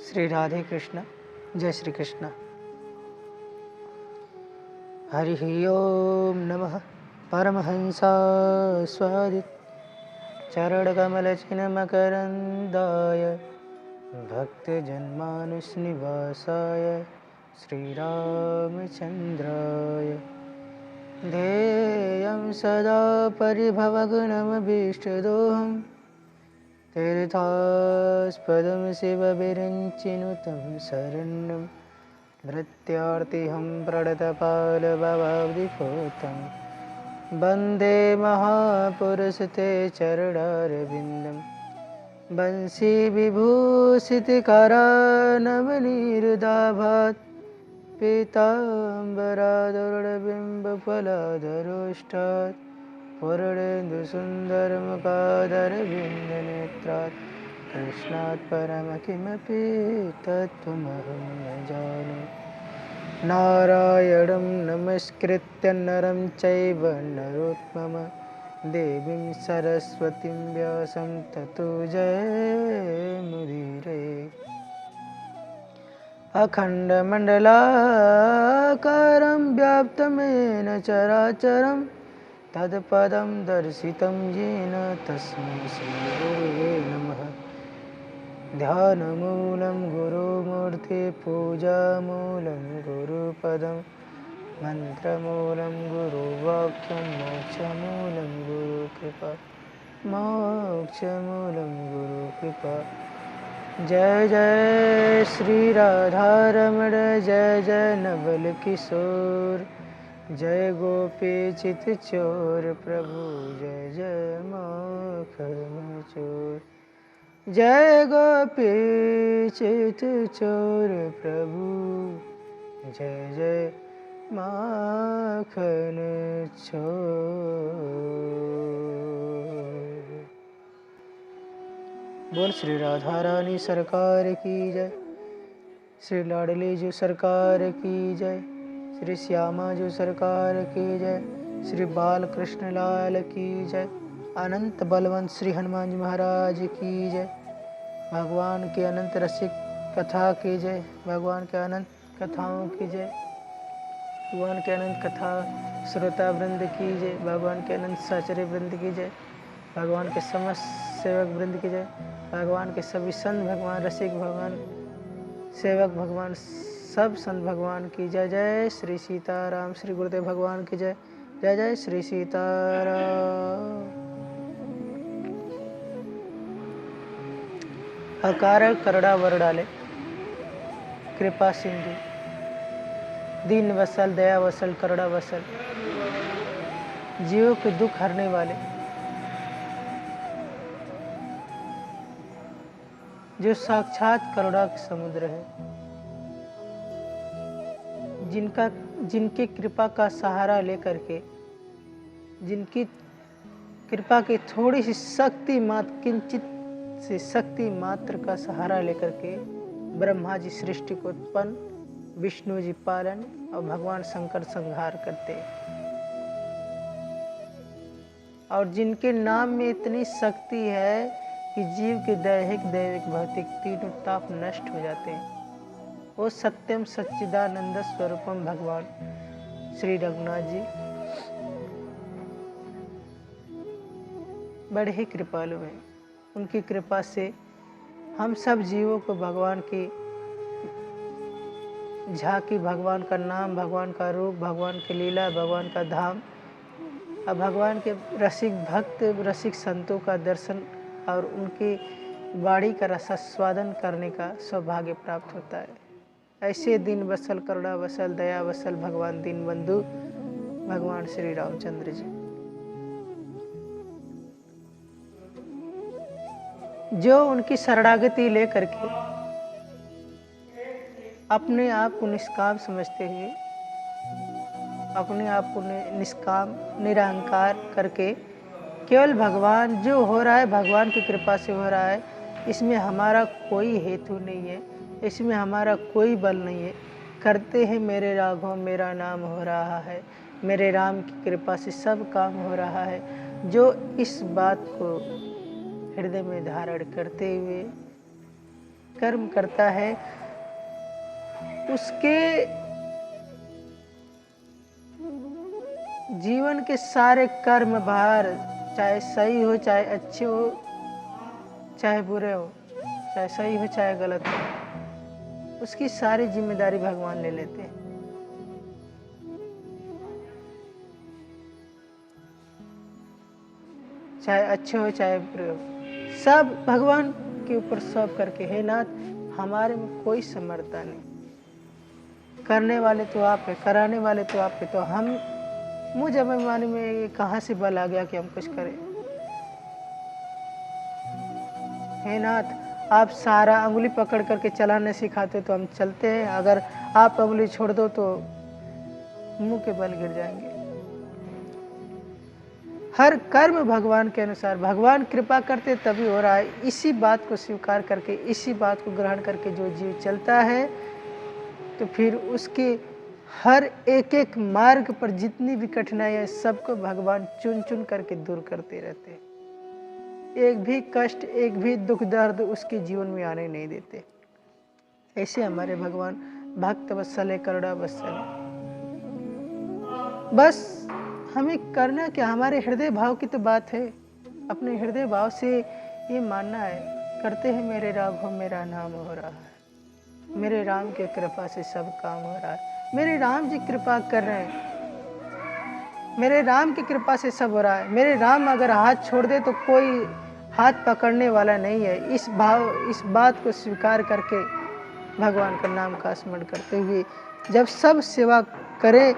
श्री राधे कृष्ण। जय श्री कृष्ण। हरि ओम नमः परमहंसा स्वादित चरणकमलचिन्मकरन्दाय भक्तजन्मानुस्निवासाय श्रीरामचन्द्राय ध्येयं सदा परिभवगुणमभीष्टदोहं तीर्थास्पदं शिवविरञ्चिनुतं शरणं भृत्यार्तिहं प्रणतपालभवाब्धिपूतं वन्दे महापुरुषते चरणारविन्दं बंसी विभूषितकरानवनीरुदाभात् पीताम्बरादुर्बिम्बफलाधरोष्ठात् पूर्णेन्दुसुन्दरमुखादरविन्दनेत्रात् कृष्णात् परं किमपि तत्त्वमहं न जाने। नारायणं नमस्कृत्य नरं चैव नरोत्तमं देवीं सरस्वतीं व्यासं ततो जयमुदीरये। अखण्डमण्डलाकारं व्याप्तं चराचरं तत्पदं दर्शितं येन तस्मै श्रीगुरुवे नमः। ध्यानमूलं गुरुमूर्ते पूजामूलं गुरुपदं मन्त्रमूलं गुरुवाक्यं मोक्षमूलं गुरुकृपा मोक्षमूलं गुरुकृपा। जय जय श्री राधारमण जय जय नवल किशोर जय गोपी चित चोर प्रभु जय जय माखन चोर जय गोपी चित चोर प्रभु जय जय माखन चोर। बोल श्री राधा रानी सरकार की जय, श्री लाडली जी सरकार की जय, श्री श्यामा जी सरकार की जय, श्री बाल कृष्ण लाल की जय, अनंत बलवंत श्री हनुमान जी महाराज की जय, भगवान के अनंत रसिक कथा की जय, भगवान के अनंत कथाओं की जय, भगवान के अनंत कथा श्रोता वृंद की जय, भगवान के अनंत साचर्य वृंद की जय, भगवान के समस्त सेवक वृंद की जय, भगवान के सभी संत भगवान रसिक भगवान सेवक भगवान सब संत भगवान की जय। जय श्री सीताराम। श्री गुरुदेव भगवान की जय। जय जय श्री सीताराम। अकार करड़ा वर डाले कृपा सिंधु दीन वसल दया वसल करड़ा वसल जीवों के दुख हरने वाले जो साक्षात करुणा के समुद्र है, जिनके कृपा का सहारा लेकर के, जिनकी कृपा की थोड़ी सी शक्ति मात्र किंचित से शक्ति मात्र का सहारा लेकर के ब्रह्मा जी सृष्टि को उत्पन्न, विष्णु जी पालन और भगवान शंकर संहार करते, और जिनके नाम में इतनी शक्ति है कि जीव के दैहिक दैविक भौतिक तीनों ताप नष्ट हो जाते हैं। वो सत्यम सच्चिदानंद स्वरूपम भगवान श्री रघुनाथ जी बड़े ही कृपालु हैं। उनकी कृपा से हम सब जीवों को भगवान की झांकी, भगवान का नाम, भगवान का रूप, भगवान की लीला, भगवान का धाम और भगवान के रसिक भक्त रसिक संतों का दर्शन और उनकी वाणी का रसास्वादन करने का सौभाग्य प्राप्त होता है। ऐसे दिन वसल करुणा वसल दया वसल भगवान दीन बंधु भगवान श्री रामचंद्र जी, जो उनकी शरणागति लेकर के अपने आप को निष्काम समझते हुए, अपने आप को निष्काम निरहंकार करके केवल भगवान जो हो रहा है भगवान की कृपा से हो रहा है, इसमें हमारा कोई हेतु नहीं है, इसमें हमारा कोई बल नहीं है, करते हैं मेरे राघव मेरा नाम हो रहा है, मेरे राम की कृपा से सब काम हो रहा है। जो इस बात को हृदय में धारण करते हुए कर्म करता है उसके जीवन के सारे कर्म भार, चाहे सही हो चाहे अच्छे हो चाहे बुरे हो, चाहे सही हो चाहे गलत हो, उसकी सारी जिम्मेदारी भगवान ले लेते हैं। चाहे अच्छे हो चाहे बुरे हो, सब भगवान के ऊपर सब करके, हे नाथ हमारे में कोई समर्था नहीं, करने वाले तो आप है, कराने वाले तो आप है, तो हम मुझ अभिमानी में ये कहाँ से बल आ गया कि हम कुछ करें। हे नाथ आप सारा अंगुली पकड़ करके चलाने सिखाते तो हम चलते हैं, अगर आप अंगुली छोड़ दो तो मुंह के बल गिर जाएंगे। हर कर्म भगवान के अनुसार, भगवान कृपा करते तभी हो रहा है। इसी बात को स्वीकार करके, इसी बात को ग्रहण करके जो जीव चलता है तो फिर उसके हर एक एक मार्ग पर जितनी भी कठिनाइयां सबको भगवान चुन चुन करके दूर करते रहते हैं। एक भी कष्ट, एक भी दुख दर्द उसके जीवन में आने नहीं देते। ऐसे हमारे भगवान भक्त वत्सल है, करुणा वत्सल है। बस हमें करना क्या, हमारे हृदय भाव की तो बात है। अपने हृदय भाव से ये मानना है, करते हैं मेरे राघव मेरा नाम हो रहा है, मेरे राम की कृपा से सब काम हो रहा है, मेरे राम जी कृपा कर रहे हैं, मेरे राम की कृपा से सब हो रहा है। मेरे राम अगर हाथ छोड़ दे तो कोई हाथ पकड़ने वाला नहीं है। इस बात को स्वीकार करके भगवान का नाम का स्मरण करते हुए जब सब सेवा करे,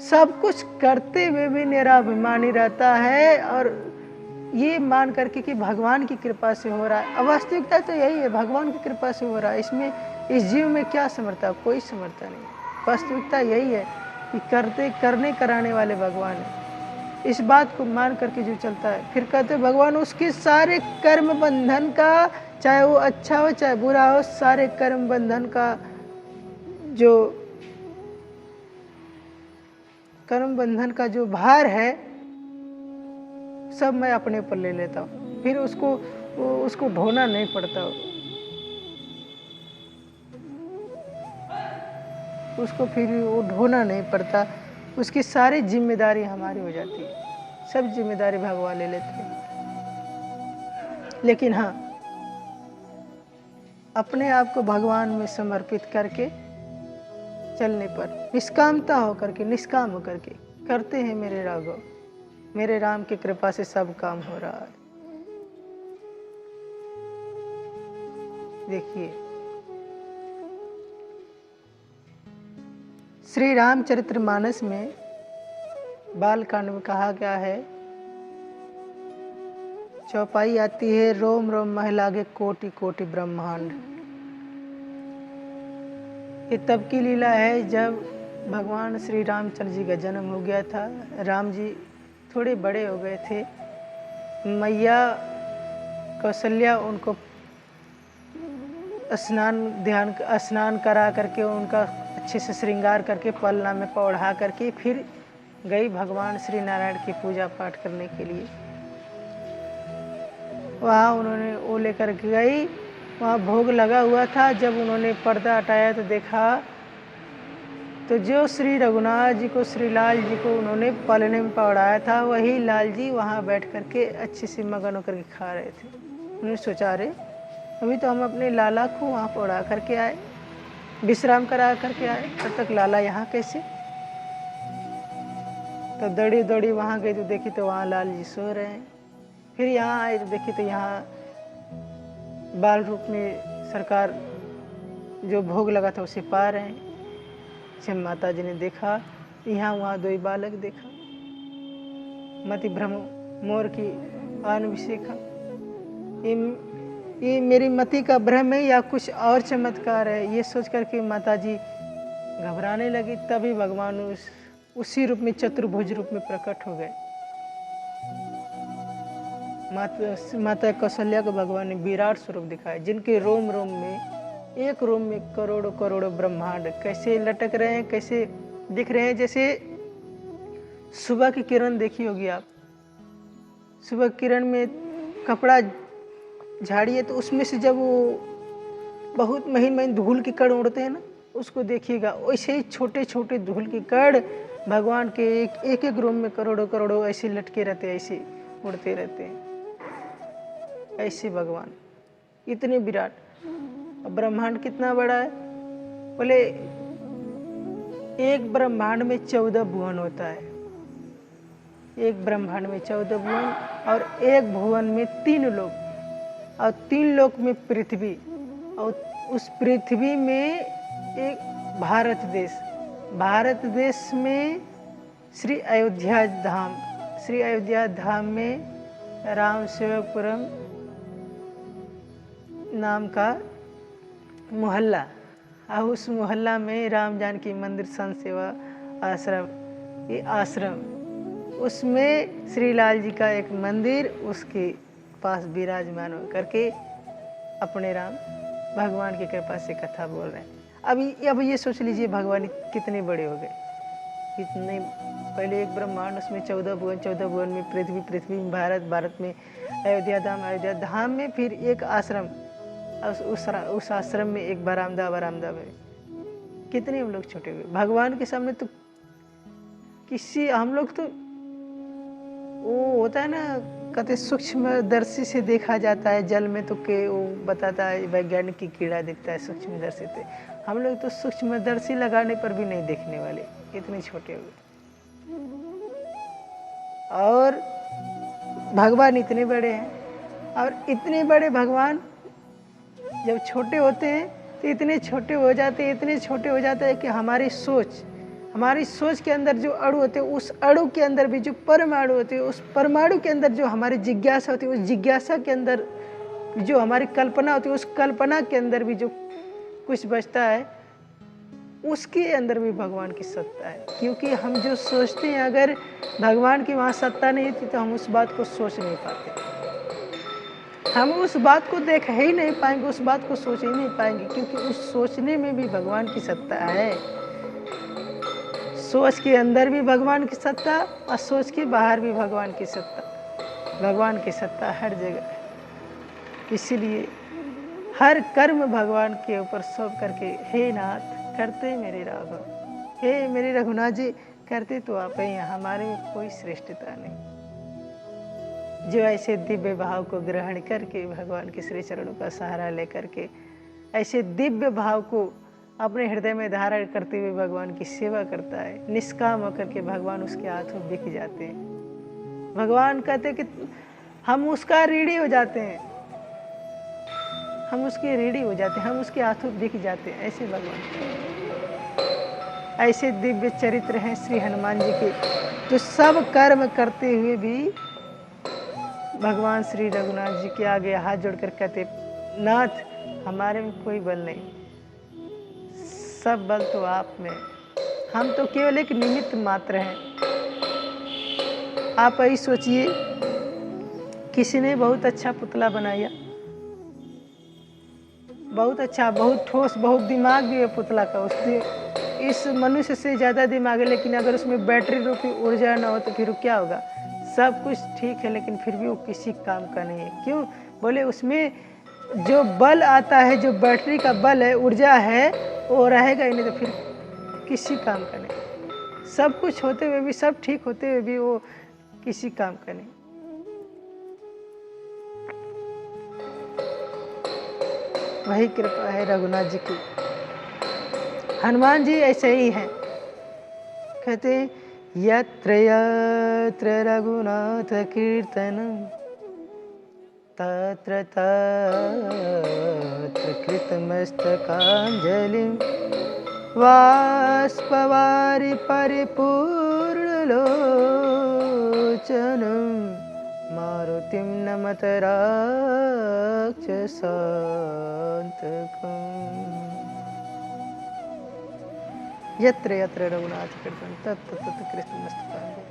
सब कुछ करते हुए भी निराभिमानी रहता है और ये मान करके कि भगवान की कृपा से हो रहा है। वास्तविकता तो यही है, भगवान की कृपा से हो रहा है। इसमें इस जीव में क्या समर्था, कोई समर्था नहीं। वास्तविकता यही है कि करने कराने वाले भगवान है। इस बात को मान करके जो चलता है, फिर कहते भगवान उसके सारे कर्म बंधन का, चाहे वो अच्छा हो चाहे बुरा हो, सारे कर्म बंधन का जो भार है सब मैं अपने ऊपर ले लेता हूँ। फिर उसको ढोना नहीं पड़ता, उसको फिर वो ढोना नहीं पड़ता। उसकी सारी जिम्मेदारी हमारी हो जाती है, सब जिम्मेदारी भगवान ले लेते हैं। लेकिन हाँ, अपने आप को भगवान में समर्पित करके चलने पर निष्कामता होकर के, निष्काम होकर के करते हैं मेरे राघव, मेरे राम की कृपा से सब काम हो रहा है। देखिए श्री रामचरितमानस में बालकांड में कहा गया है, चौपाई आती है, रोम रोम महिलागे कोटि कोटि ब्रह्मांड। ये तब की लीला है जब भगवान श्री रामचंद्र जी का जन्म हो गया था। राम जी थोड़े बड़े हो गए थे। मैया कौशल्या उनको स्नान करा करके, उनका अच्छे से श्रृंगार करके, पलना में पौढ़ा करके फिर गई भगवान श्री नारायण की पूजा पाठ करने के लिए। वहाँ उन्होंने वो लेकर गई, वहाँ भोग लगा हुआ था। जब उन्होंने पर्दा हटाया तो देखा तो जो श्री रघुनाथ जी को, श्री लाल जी को उन्होंने पलने में पौड़ाया था, वही लाल जी वहाँ बैठ करके अच्छे से मगन होकर के खा रहे थे। उन्होंने सोचा, अरे अभी तो हम अपने लाला को वहाँ पौड़ा करके आए, विश्राम करा करके आए, तब तक लाला यहाँ कैसे। तो दौड़ी दौड़ी वहाँ गई तो देखी तो वहाँ लाल जी सो रहे हैं। फिर यहाँ आए तो देखी तो यहाँ बाल रूप में सरकार जो भोग लगा था उसे पा रहे हैं। जब माता जी ने देखा, यहाँ वहाँ दो ही बालक देखा, मति भ्रम मोर की आन विशेखा। ये मेरी मति का भ्रम है या कुछ और चमत्कार है, ये सोच करके माता जी घबराने लगी। तभी भगवान उसी रूप में, चतुर्भुज रूप में प्रकट हो गए। माता कौशल्या को भगवान ने विराट स्वरूप दिखाया, जिनके रोम रोम में, एक रोम में करोड़ों करोड़ों ब्रह्मांड कैसे लटक रहे हैं, कैसे दिख रहे हैं। जैसे सुबह की किरण देखी होगी आप, सुबह किरण में कपड़ा झाड़ी है, तो उसमें से जब वो बहुत महीन महीन धूल के कण उड़ते हैं ना, उसको देखिएगा। वैसे ही छोटे छोटे धूल के कण भगवान के एक एक रूम में करोड़ों करोड़ों ऐसे लटके रहते हैं, ऐसे उड़ते रहते हैं। ऐसे भगवान इतने विराट। अब ब्रह्मांड कितना बड़ा है? बोले एक ब्रह्मांड में 14 भुवन होता है। एक ब्रह्मांड में 14 भुवन, और एक भुवन में 3 लोक, और 3 लोक में पृथ्वी, और उस पृथ्वी में एक भारत देश। भारत देश में श्री अयोध्या धाम, श्री अयोध्या धाम में राम सेवकपुरम नाम का मोहल्ला, और उस मोहल्ला में राम जानकी मंदिर संत सेवा आश्रम, ये आश्रम, उसमें श्री लाल जी का एक मंदिर, उसके पास विराजमान हो करके अपने राम भगवान की कृपा से कथा बोल रहे हैं। अब ये सोच लीजिए भगवान कितने बड़े हो गए। कितने पहले एक ब्रह्मांड, उसमें 14 भुवन, 14 भुवन में पृथ्वी, पृथ्वी में भारत, भारत में अयोध्या धाम, अयोध्या धाम में फिर एक आश्रम, उस आश्रम में एक बरामदा, बरामदा में कितने हम लोग छोटे हुए भगवान के सामने। तो किसी हम लोग तो वो होता है ना, कहते सूक्ष्म दर्शी से देखा जाता है जल में, तो के वो बताता है वैज्ञानिक की कीड़ा दिखता है सूक्ष्म दर्शी से। हम लोग तो सूक्ष्म दर्शी लगाने पर भी नहीं देखने वाले, इतने छोटे हुए। और भगवान इतने बड़े हैं, और इतने बड़े भगवान जब छोटे होते हैं तो इतने छोटे हो जाते हैं, इतने छोटे हो जाते हैं कि हमारी सोच के अंदर जो अणु होते हैं, उस अणु के अंदर भी जो परमाणु होते हैं, उस परमाणु के अंदर जो हमारी जिज्ञासा होती है, उस जिज्ञासा के अंदर जो हमारी कल्पना होती है, उस कल्पना के अंदर भी जो कुछ बचता है, उसके अंदर भी भगवान की सत्ता है। क्योंकि हम जो सोचते हैं, अगर भगवान की वहाँ सत्ता नहीं थी तो हम उस बात को सोच नहीं पाते, हम उस बात को देख ही नहीं पाएंगे, उस बात को सोच ही नहीं पाएंगे, क्योंकि उस सोचने में भी भगवान की सत्ता है। सोच के अंदर भी भगवान की सत्ता, और सोच के बाहर भी भगवान की सत्ता। भगवान की सत्ता हर जगह है। इसीलिए हर कर्म भगवान के ऊपर सौंप करके, हे नाथ करते मेरे राघव, हे मेरे रघुनाथ जी करते तो आप ही हैं, हमारे में कोई श्रेष्ठता नहीं। जो ऐसे दिव्य भाव को ग्रहण करके भगवान के श्री चरणों का सहारा लेकर के ऐसे दिव्य भाव को अपने हृदय में धारण करते हुए भगवान की सेवा करता है, निष्काम होकर के भगवान उसके हाथों बिक जाते हैं। भगवान कहते हैं कि हम उसका ऋणी हो जाते हैं, हम उसके ऋणी हो जाते हैं, हम उसके हाथों बिक जाते हैं। ऐसे भगवान, ऐसे दिव्य चरित्र हैं श्री हनुमान जी के, जो सब कर्म करते हुए भी भगवान श्री रघुनाथ जी के आगे हाथ जोड़कर कहते, नाथ हमारे में कोई बल नहीं, सब बल तो आप में, हम तो केवल एक निमित्त मात्र हैं। आप ही सोचिए, किसी ने बहुत अच्छा पुतला बनाया, बहुत अच्छा, बहुत ठोस, बहुत दिमाग भी है पुतला का, उसके इस मनुष्य से ज़्यादा दिमाग है, लेकिन अगर उसमें बैटरी रूपी ऊर्जा ना हो तो फिर क्या होगा? सब कुछ ठीक है लेकिन फिर भी वो किसी काम का नहीं है। क्यों? बोले उसमें जो बल आता है, जो बैटरी का बल है, ऊर्जा है, वो रहेगा ही नहीं, तो फिर किसी काम का नहीं। सब कुछ होते हुए भी, सब ठीक होते हुए भी वो किसी काम का नहीं। वही कृपा है रघुनाथ जी की। हनुमान जी ऐसे ही हैं, कहते हैं यत्र यत्र रघुनाथ कीर्तनम तत्र तत्र कृतमस्तकाञ्जलिं बाष्पवारि परिपूर्णलोचनं मारुतिं नमत राक्षसान्तकम्। यत्र यत्र रघुनाथ कीर्तन तत्र तत्र कृतमस्तकाञ्जलिं।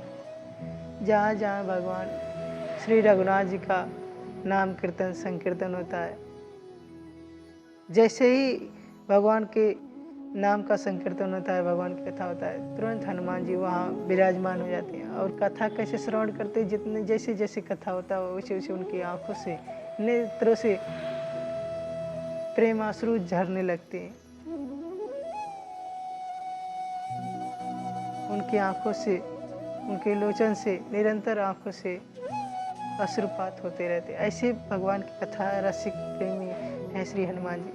जहाँ जहाँ भगवान श्री रघुनाथ जी का नाम कीर्तन संकीर्तन होता है, जैसे ही भगवान के नाम का संकीर्तन होता है, भगवान की कथा होता है, तुरंत हनुमान जी वहाँ विराजमान हो जाते हैं। और कथा कैसे श्रवण करते हैं, जितने जैसे जैसे कथा होता है वैसे वैसे उनकी आंखों से नेत्रों से प्रेमाश्रु झरने लगते हैं। उनकी आंखों से, उनके लोचन से निरंतर आंखों से अश्रुपात होते रहते। ऐसे भगवान की कथा रसिक प्रेमी है श्री हनुमान जी।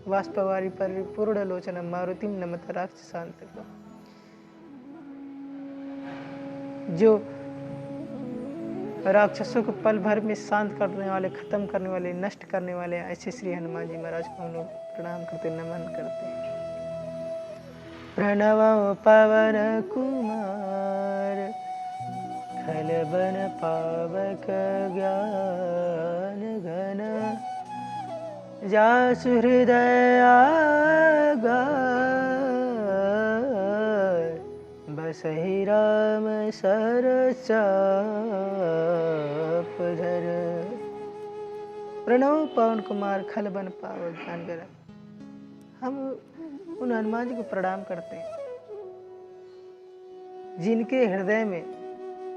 वाष्पवारी परिपूर्ण लोचनम मारुतिम नमत राक्षसांतकम्। जो राक्षसों को पल भर में शांत करने वाले, खत्म करने वाले, नष्ट करने वाले, ऐसे श्री हनुमान जी महाराज को हम लोग प्रणाम करते, नमन करते हैं। प्रणव पवन कुमार खलबन पावक ज्ञान घन जासु हृदय आगार बसहि राम सर चाप धर। प्रणव पवन कुमार खलबन पावक ज्ञान घन। हम उन हनुमान जी को प्रणाम करते हैं जिनके हृदय में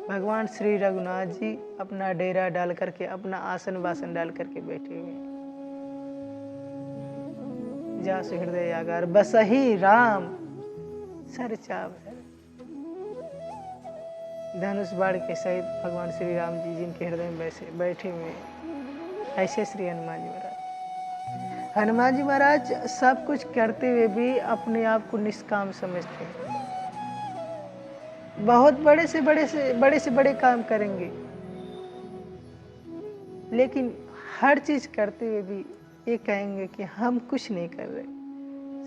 भगवान श्री रघुनाथ जी अपना डेरा डाल करके, अपना आसन वासन डाल करके बैठे हुए हैं। जासु हृदय आगार बसहि राम सर चाप धर। धनुष बाण के सहित भगवान श्री राम जी जिनके हृदय में बैठे हुए हैं, ऐसे श्री हनुमान जी महाराज। हनुमान जी महाराज सब कुछ करते हुए भी अपने आप को निष्काम समझते हैं। बहुत बड़े से बड़े काम करेंगे, लेकिन हर चीज करते हुए भी ये कहेंगे कि हम कुछ नहीं कर रहे,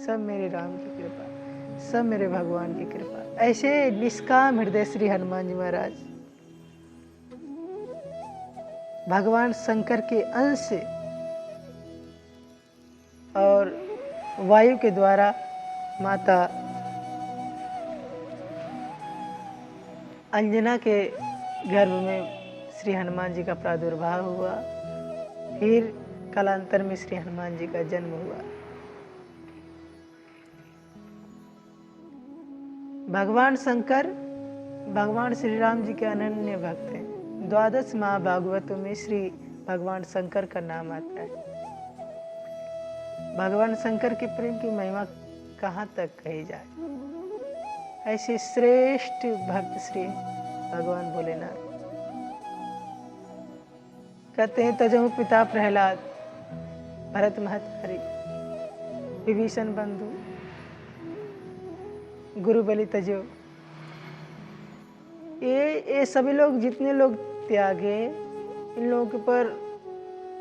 सब मेरे राम की कृपा, सब मेरे भगवान की कृपा। ऐसे निष्काम हृदय श्री हनुमान जी महाराज भगवान शंकर के अंश से और वायु के द्वारा माता अंजना के गर्भ में श्री हनुमान जी का प्रादुर्भाव हुआ। फिर कालांतर में श्री हनुमान जी का जन्म हुआ। भगवान शंकर भगवान श्री राम जी के अनन्य भक्त हैं। 12 महाभागवतों में श्री भगवान शंकर का नाम आता है। भगवान शंकर के प्रेम की महिमा कहाँ तक कही जाए। ऐसे श्रेष्ठ भक्त श्री भगवान भोलेनाथ। कहते हैं तजहु पिता प्रहलाद भरत महतारी विभीषण बंधु गुरु बलि तजो। ये सभी लोग, जितने लोग त्यागे, इन लोगों के पर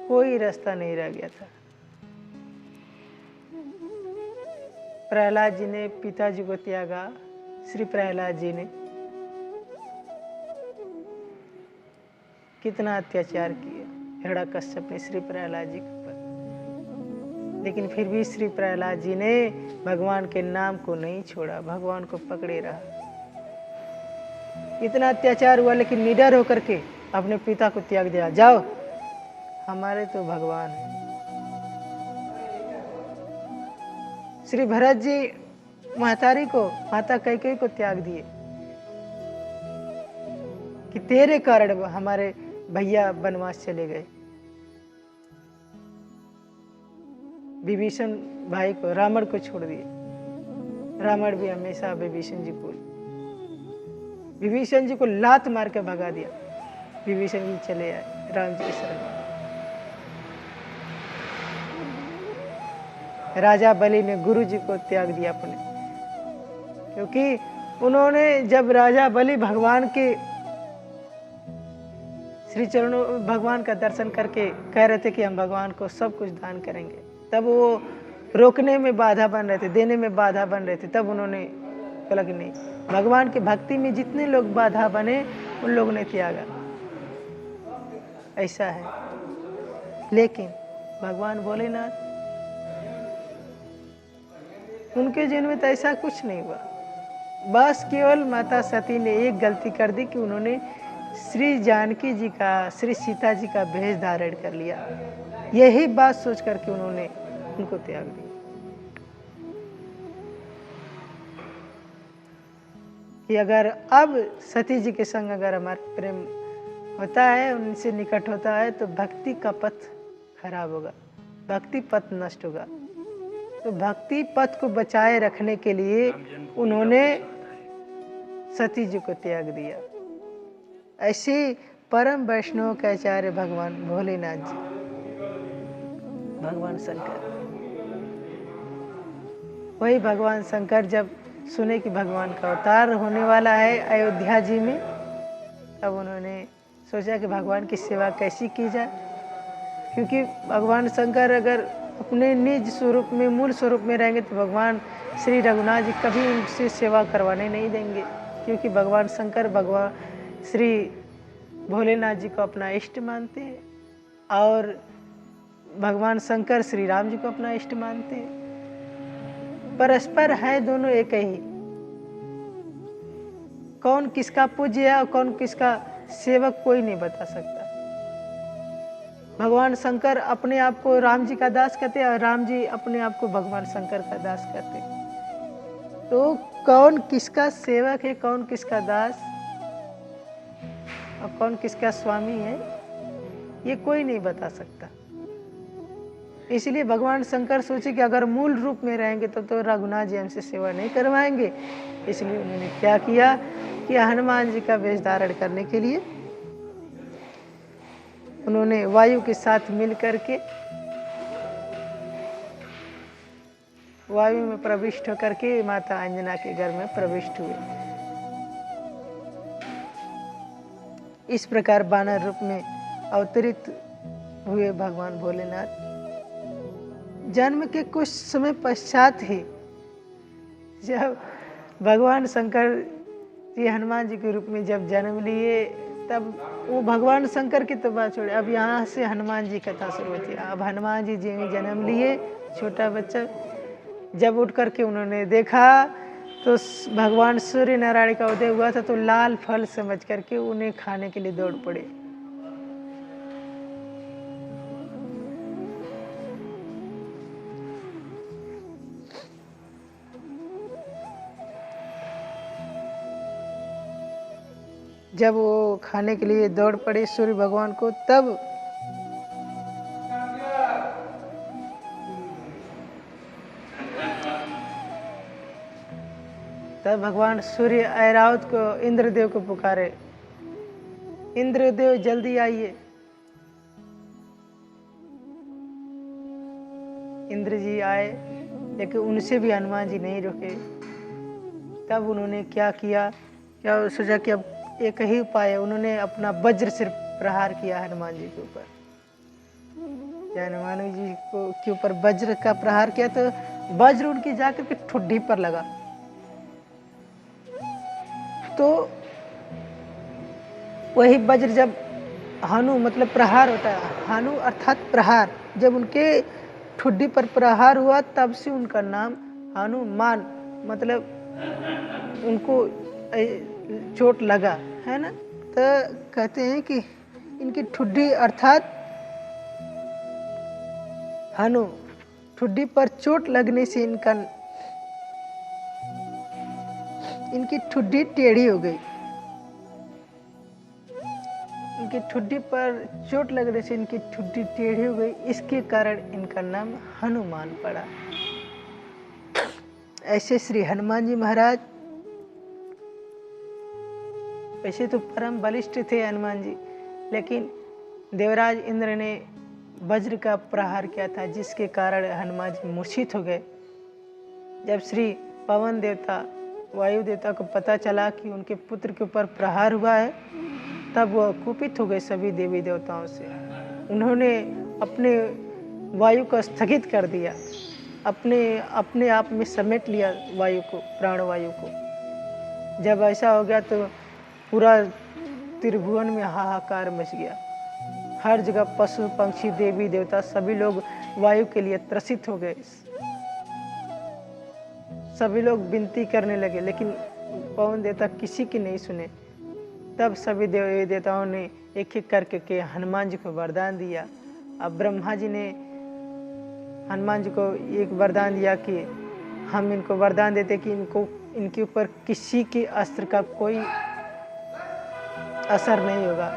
कोई रास्ता नहीं रह गया था। प्रहलाद जी ने पिताजी को त्यागा। श्री प्रहलाद जी ने कितना अत्याचार किया हिरण्यकश्यप ने श्री प्रहलाद जी के ऊपर, लेकिन फिर भी श्री प्रहलाद जी ने भगवान के नाम को नहीं छोड़ा, भगवान को पकड़े रहा। इतना अत्याचार हुआ, लेकिन निडर होकर के अपने पिता को त्याग दिया। जाओ, हमारे तो भगवान है। श्री भरत जी महतारी को, माता कैकेयी को त्याग दिए कि तेरे कारण हमारे भैया वनवास चले गए। विभीषण भाई को, रावण को छोड़ दिए। रावण भी हमेशा विभीषण जी को लात मार के भगा दिया। विभीषण जी चले आए राम जी के शरण में। राजा बलि ने गुरु जी को त्याग दिया अपने, क्योंकि उन्होंने, जब राजा बलि भगवान के श्री चरणों, भगवान का दर्शन करके कह रहे थे कि हम भगवान को सब कुछ दान करेंगे, तब वो रोकने में बाधा बन रहे थे, देने में बाधा बन रहे थे। तब उन्होंने बोला कि नहीं, भगवान की भक्ति में जितने लोग बाधा बने उन लोगों ने त्यागा। ऐसा है। लेकिन भगवान भोलेनाथ, उनके जीवन में तो ऐसा कुछ नहीं हुआ। बस केवल माता सती ने एक गलती कर दी कि उन्होंने श्री जानकी जी का, श्री सीता जी का भेष धारण कर लिया। यही बात सोच करके उन्होंने उनको त्याग दिया कि अगर अब सती जी के संग अगर हमारा प्रेम होता है, उनसे निकट होता है तो भक्ति का पथ खराब होगा, भक्ति पथ नष्ट होगा। तो भक्ति पथ को बचाए रखने के लिए उन्होंने सती जी को त्याग दिया। ऐसे परम वैष्णव के आचार्य भगवान भोलेनाथ जी, भगवान शंकर, वही भगवान शंकर जब सुने कि भगवान का अवतार होने वाला है अयोध्या जी में, तब उन्होंने सोचा कि भगवान की सेवा कैसी की जाए, क्योंकि भगवान शंकर अगर अपने निज स्वरूप में, मूल स्वरूप में रहेंगे तो भगवान श्री रघुनाथ जी कभी उनसे सेवा करवाने नहीं देंगे, क्योंकि भगवान शंकर भगवान श्री भोलेनाथ जी को अपना इष्ट मानते हैं और भगवान शंकर श्री राम जी को अपना इष्ट मानते हैं। परस्पर है दोनों एक ही। कौन किसका पूज्य है और कौन किसका सेवक कोई नहीं बता सकता। भगवान शंकर अपने आप को राम जी का दास कहते हैं और राम जी अपने आप को भगवान शंकर का दास कहते हैं। तो कौन किसका सेवक है, कौन किसका दास और कौन किसका स्वामी है, ये कोई नहीं बता सकता। इसलिए भगवान शंकर सोचे कि अगर मूल रूप में रहेंगे तो रघुनाथ जी हमसे सेवा नहीं करवाएंगे। इसलिए उन्होंने क्या किया कि हनुमान जी का वेश धारण करने के लिए उन्होंने वायु के साथ मिल करके वायु में प्रविष्ट होकर के माता अंजना के घर में प्रविष्ट हुए। इस प्रकार बानर रूप में अवतरित हुए भगवान भोलेनाथ। जन्म के कुछ समय पश्चात ही जब भगवान शंकर जी हनुमान जी के रूप में जब जन्म लिए, तब वो भगवान शंकर की तो बात छोड़े, अब यहाँ से हनुमान जी कथा शुरू होती है। अब हनुमान जी जन्म लिए, छोटा बच्चा, जब उठ करके उन्होंने देखा तो भगवान सूर्य नारायण का उदय हुआ था, तो लाल फल समझ करके उन्हें खाने के लिए दौड़ पड़े। जब वो खाने के लिए दौड़ पड़े सूर्य भगवान को, तब भगवान सूर्य ऐरावत को, इंद्रदेव को पुकारे, इंद्रदेव जल्दी आइए। इंद्र जी आए, लेकिन उनसे भी हनुमान जी नहीं रुके। तब उन्होंने क्या किया, क्या सोचा कि अब एक ही उपाय है। उन्होंने अपना वज्र से प्रहार किया हनुमान जी के ऊपर। हनुमान जी के ऊपर वज्र का प्रहार किया तो वज्र उनकी जाकर के ठुड्डी पर लगा। तो वही वज्र जब हनु मतलब प्रहार होता है, हनु अर्थात प्रहार, जब उनके ठुड्डी पर प्रहार हुआ तब से उनका नाम हनुमान, मतलब उनको चोट लगा है ना। तो कहते हैं कि इनकी ठुड्डी अर्थात हनु, ठुड्डी पर चोट लगने से इनकी ठुड्डी टेढ़ी हो गई। इनकी ठुड्डी पर चोट लगने से इनकी ठुड्डी टेढ़ी हो गई, इसके कारण इनका नाम हनुमान पड़ा। ऐसे श्री हनुमान जी महाराज वैसे तो परम बलिष्ठ थे हनुमान जी, लेकिन देवराज इंद्र ने वज्र का प्रहार किया था, जिसके कारण हनुमान जी मूर्छित हो गए। जब श्री पवन देवता, वायु देवता को पता चला कि उनके पुत्र के ऊपर प्रहार हुआ है, तब वह कुपित हो गए सभी देवी देवताओं से। उन्होंने अपने वायु को स्थगित कर दिया, अपने आप में समेट लिया वायु को, प्राणवायु को। जब ऐसा हो गया तो पूरा त्रिभुवन में हाहाकार मच गया। हर जगह पशु पंक्षी देवी देवता सभी लोग वायु के लिए त्रसित हो गए। सभी लोग विनती करने लगे, लेकिन पवन देवता किसी की नहीं सुने। तब सभी देवी देवताओं ने एक एक करके के हनुमान जी को वरदान दिया। अब ब्रह्मा जी ने हनुमान जी को एक वरदान दिया कि हम इनको वरदान देते कि इनके ऊपर किसी के अस्त्र का कोई असर नहीं होगा।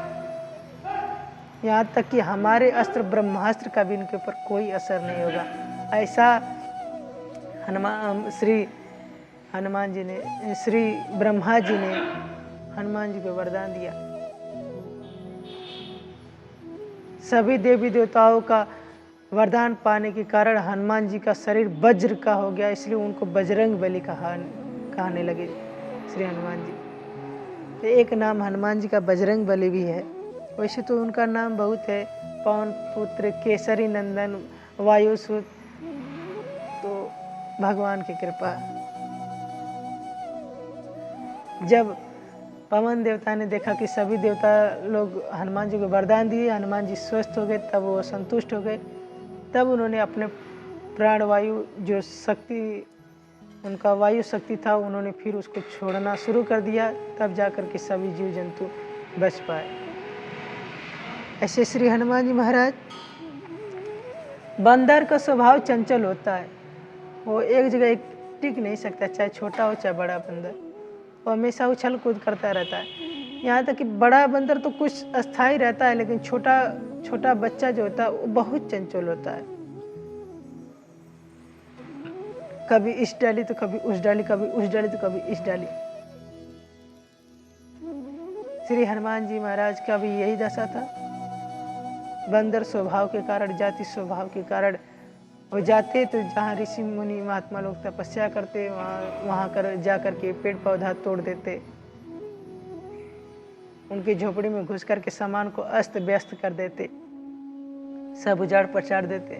यहाँ तक कि हमारे अस्त्र ब्रह्मास्त्र का भी इनके ऊपर कोई असर नहीं होगा। ऐसा श्री ब्रह्मा जी ने हनुमान जी को वरदान दिया। सभी देवी देवताओं का वरदान पाने के कारण हनुमान जी का शरीर वज्र का हो गया, इसलिए उनको बजरंग बली कहने लगे श्री हनुमान जी। तो एक नाम हनुमान जी का बजरंग बली भी है। वैसे तो उनका नाम बहुत है, पवन पुत्र, केसरी नंदन, वायुसुत। तो भगवान की कृपा, जब पवन देवता ने देखा कि सभी देवता लोग हनुमान जी को वरदान दिए, हनुमान जी स्वस्थ हो गए, तब वो संतुष्ट हो गए। तब उन्होंने अपने प्राणवायु जो शक्ति, उनका वायु शक्ति था, उन्होंने फिर उसको छोड़ना शुरू कर दिया। तब जाकर के सभी जीव जंतु बच पाए। ऐसे श्री हनुमान जी महाराज, बंदर का स्वभाव चंचल होता है, वो एक जगह टिक नहीं सकता, चाहे छोटा हो चाहे बड़ा बंदर, वो हमेशा उछल कूद करता रहता है। यहाँ तक कि बड़ा बंदर तो कुछ अस्थाई रहता है, लेकिन छोटा बच्चा जो होता है वो बहुत चंचल होता है। कभी इस डाली तो कभी उस डाली, कभी उस डाली तो कभी इस डाली। श्री हनुमान जी महाराज का भी यही दशा था। बंदर स्वभाव के कारण, जाति स्वभाव के कारण वो जाते तो जहाँ ऋषि मुनि महात्मा लोग तपस्या करते, वहाँ जाकर के पेड़ पौधा तोड़ देते, उनकी झोपड़ी में घुस करके सामान को अस्त व्यस्त कर देते, सब उजाड़ पचाड़ देते।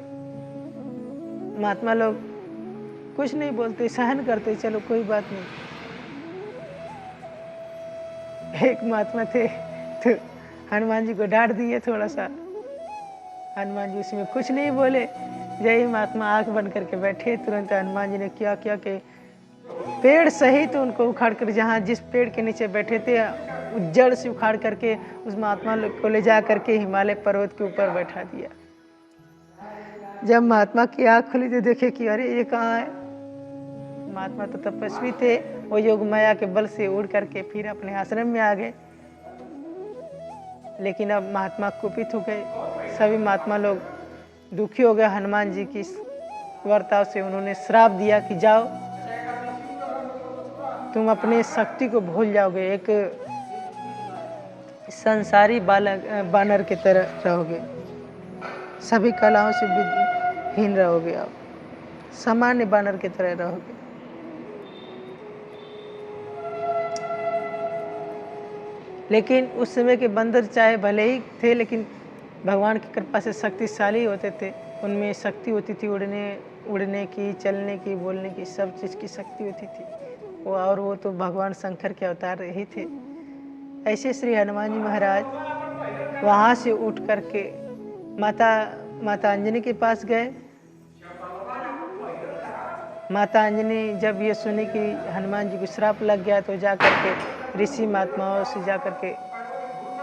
महात्मा लोग कुछ नहीं बोलते, सहन करते, चलो कोई बात नहीं। एक महात्मा थे तो हनुमान जी को डांट दिए थोड़ा सा, हनुमान जी उसमें कुछ नहीं बोले। जय महात्मा आंख बंद करके बैठे, तुरंत हनुमान जी ने क्या किया कि पेड़ सहित तो उनको उखाड़ कर, जहाँ जिस पेड़ के नीचे बैठे थे जड़ से उखाड़ करके उस महात्मा को ले जा करके हिमालय पर्वत के ऊपर बैठा दिया। जब महात्मा की आँख खुली तो देखे कि अरे ये कहाँ है। महात्मा तो तपस्वी थे, वो योग माया के बल से उड़ करके फिर अपने आश्रम में आ गए। लेकिन अब महात्मा कुपित हो गए, सभी महात्मा लोग दुखी हो गए हनुमान जी की वर्ताव से। उन्होंने श्राप दिया कि जाओ, तुम अपने शक्ति को भूल जाओगे, एक संसारी बानर की तरह रहोगे, सभी कलाओं से हीन रहोगे, आप सामान्य बानर की तरह रहोगे। लेकिन उस समय के बंदर चाहे भले ही थे, लेकिन भगवान की कृपा से शक्तिशाली होते थे। उनमें शक्ति होती थी उड़ने की, चलने की, बोलने की, सब चीज़ की शक्ति होती थी वो तो भगवान शंकर के अवतार ही थे। ऐसे श्री हनुमान जी महाराज वहाँ से उठ करके माता अंजनी के पास गए। माता अंजनी जब ये सुनी कि हनुमान जी को श्राप लग गया तो जा करके ऋषि महात्माओं से जा करके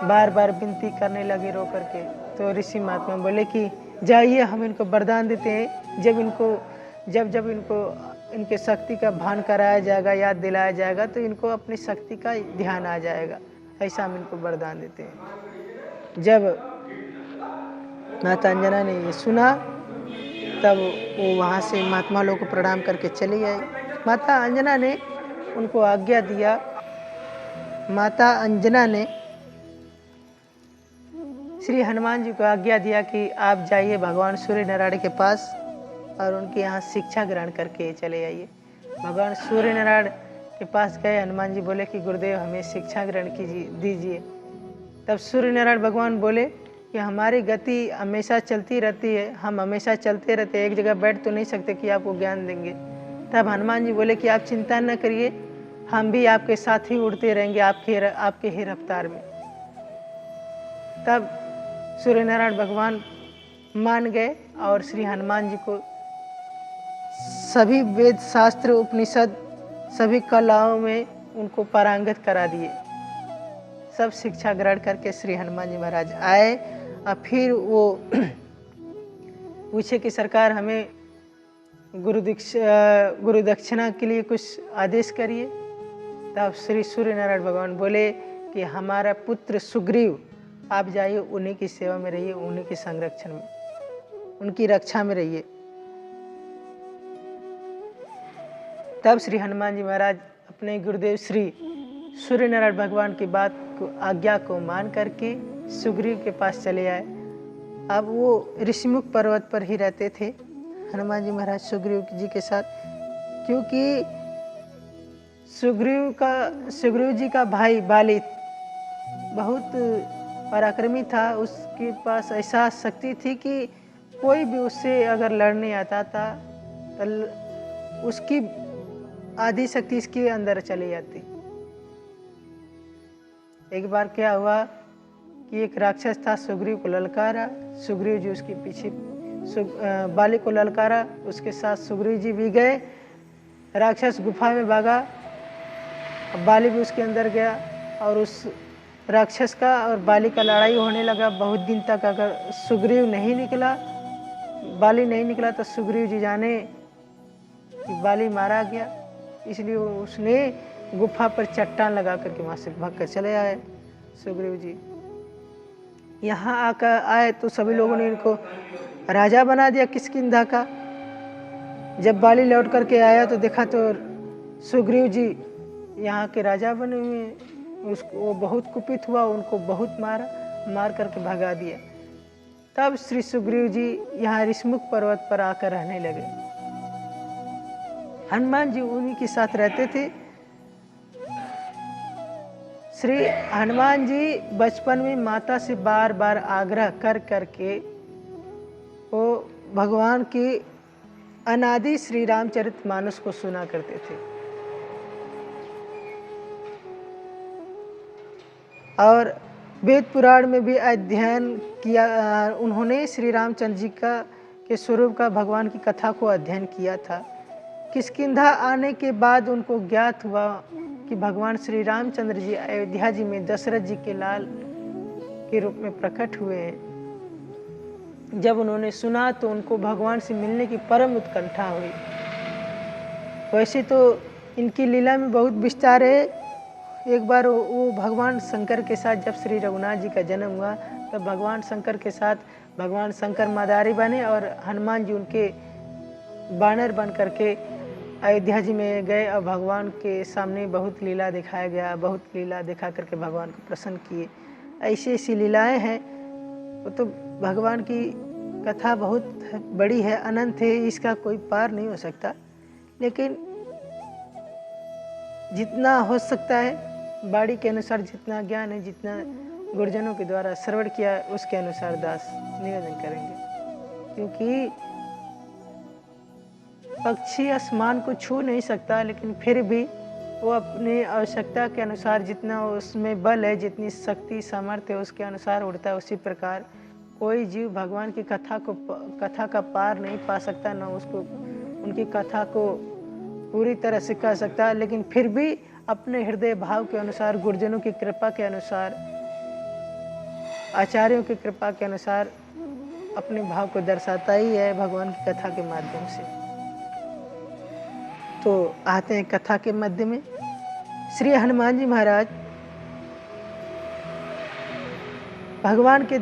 बार बार विनती करने लगे रो करके। तो ऋषि महात्मा बोले कि जाइए, हम इनको वरदान देते हैं, जब इनको इनके शक्ति का भान कराया जाएगा, याद दिलाया जाएगा, तो इनको अपनी शक्ति का ध्यान आ जाएगा। ऐसा हम इनको वरदान देते हैं। जब माता अंजना ने ये सुना तब वो वहाँ से महात्मा लोग को प्रणाम करके चली आई। माता अंजना ने उनको आज्ञा दिया, माता अंजना ने श्री हनुमान जी को आज्ञा दिया कि आप जाइए भगवान सूर्य नारायण के पास और उनके यहाँ शिक्षा ग्रहण करके चले आइए। भगवान सूर्य नारायण के पास गए। हनुमान जी बोले कि गुरुदेव हमें शिक्षा ग्रहण दीजिए। तब सूर्य नारायण भगवान बोले कि हमारी गति हमेशा चलती रहती है, हम हमेशा चलते रहते हैं, एक जगह बैठ तो नहीं सकते कि आपको ज्ञान देंगे। तब हनुमान जी बोले कि आप चिंता न करिए, हम भी आपके साथ ही उड़ते रहेंगे आपके ही रफ्तार में। तब सूर्य नारायण भगवान मान गए और श्री हनुमान जी को सभी वेद शास्त्र उपनिषद सभी कलाओं में उनको पारंगत करा दिए। सब शिक्षा ग्रहण करके श्री हनुमान जी महाराज आए और फिर वो पूछे कि सरकार हमें गुरु दक्षिणा के लिए कुछ आदेश करिए। तब श्री सूर्य नारायण भगवान बोले कि हमारा पुत्र सुग्रीव आप जाइए, उन्हीं की सेवा में रहिए, उन्हीं के संरक्षण में, उनकी रक्षा में रहिए। तब श्री हनुमान जी महाराज अपने गुरुदेव श्री सूर्य नारायण भगवान की बात को, आज्ञा को मान करके सुग्रीव के पास चले आए। अब वो ऋषिमुख पर्वत पर ही रहते थे हनुमान जी महाराज सुग्रीव जी के साथ, क्योंकि सुग्रीव जी का भाई बाली बहुत पराक्रमी था। उसके पास ऐसा शक्ति थी कि कोई भी उससे अगर लड़ने आता था तो उसकी आधी शक्ति इसके अंदर चली जाती। एक बार क्या हुआ कि एक राक्षस था, सुग्रीव को ललकारा, सुग्रीव जी उसके पीछे बाली को ललकारा, उसके साथ सुग्रीव जी भी गए। राक्षस गुफा में भागा, बाली भी उसके अंदर गया और उस राक्षस का और बाली का लड़ाई होने लगा बहुत दिन तक। अगर सुग्रीव नहीं निकला, बाली नहीं निकला तो सुग्रीव जी जाने कि बाली मारा गया, इसलिए उसने गुफा पर चट्टान लगा करके वहाँ से भाग कर चले आए। सुग्रीव जी यहाँ आकर आए तो सभी लोगों ने इनको राजा बना दिया किष्किंधा का। जब बाली लौट करके आया तो देखा तो सुग्रीव जी यहाँ के राजा बने हुए। उसको वो बहुत कुपित हुआ, उनको बहुत मार करके भगा दिया। तब श्री सुग्रीव जी यहाँ ऋषिमुख पर्वत पर आकर रहने लगे। हनुमान जी उन्हीं के साथ रहते थे। श्री हनुमान जी बचपन में माता से बार बार आग्रह कर करके वो भगवान की अनादि श्री रामचरितमानस को सुना करते थे और वेद पुराण में भी अध्ययन किया। उन्होंने श्री रामचंद्र जी के स्वरूप का, भगवान की कथा को अध्ययन किया था। किष्किंधा आने के बाद उनको ज्ञात हुआ कि भगवान श्री रामचंद्र जी अयोध्या जी में दशरथ जी के लाल के रूप में प्रकट हुए हैं। जब उन्होंने सुना तो उनको भगवान से मिलने की परम उत्कंठा हुई। वैसे तो इनकी लीला में बहुत विस्तार है। एक बार वो भगवान शंकर के साथ, जब श्री रघुनाथ जी का जन्म हुआ तब भगवान शंकर के साथ भगवान शंकर मदारी बने और हनुमान जी उनके बानर बन करके अयोध्या जी में गए और भगवान के सामने बहुत लीला दिखाया गया। बहुत लीला दिखा करके भगवान को प्रसन्न किए। ऐसी ऐसी लीलाएं हैं। वो तो भगवान की कथा बहुत बड़ी है, अनंत है, इसका कोई पार नहीं हो सकता। लेकिन जितना हो सकता है बाड़ी के अनुसार, जितना ज्ञान है, जितना गुरुजनों के द्वारा श्रवण किया, उसके अनुसार दास निवेदन करेंगे। क्योंकि पक्षी आसमान को छू नहीं सकता, लेकिन फिर भी वो अपनी आवश्यकता के अनुसार, जितना उसमें बल है, जितनी शक्ति सामर्थ्य है, उसके अनुसार उड़ता है। उसी प्रकार कोई जीव भगवान की कथा का पार नहीं पा सकता, न उसको उनकी कथा को पूरी तरह से कह सकता, लेकिन फिर भी अपने हृदय भाव के अनुसार, गुरुजनों की कृपा के अनुसार, आचार्यों की कृपा के अनुसार अपने भाव को दर्शाता ही है भगवान की कथा के माध्यम से। तो आते हैं कथा के मध्य में। श्री हनुमान जी महाराज भगवान के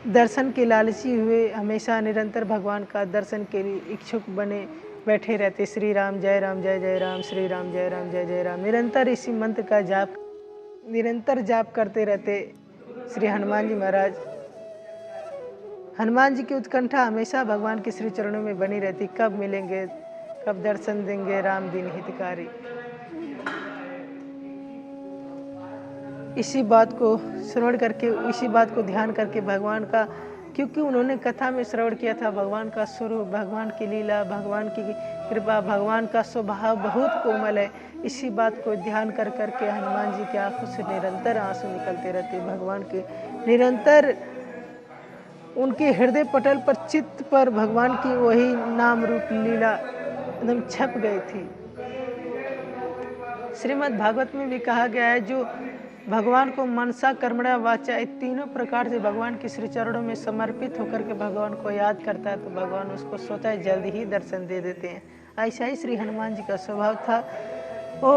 दर्शन के लालची हुए, हमेशा निरंतर भगवान का दर्शन के लिए इच्छुक बने बैठे रहते। श्री राम जय राम जय जय राम, श्री राम जय राम जय जय राम, निरंतर इसी मंत्र का निरंतर जाप करते रहते श्री हनुमान जी महाराज। हनुमान जी की उत्कंठा हमेशा भगवान के श्री चरणों में बनी रहती। कब मिलेंगे, कब दर्शन देंगे राम दिन हितकारी। इसी बात को श्रवण करके, इसी बात को ध्यान करके भगवान का, क्योंकि उन्होंने कथा में श्रवण किया था भगवान का स्वरूप, भगवान की लीला, भगवान की कृपा, भगवान का स्वभाव बहुत कोमल है। इसी बात को ध्यान कर करके हनुमान जी की आंखों से निरंतर आंसू निकलते रहते। भगवान के निरंतर उनके हृदय पटल पर, चित्त पर भगवान की वही नाम रूप लीला एकदम छप गई थी। श्रीमद् भागवत में भी कहा गया है, जो भगवान को मनसा कर्मणा वाचा, तीनों प्रकार से भगवान के श्री चरणों में समर्पित होकर के भगवान को याद करता है तो भगवान उसको स्वतः जल्द ही दर्शन दे देते हैं। ऐसा ही श्री हनुमान जी का स्वभाव था। वो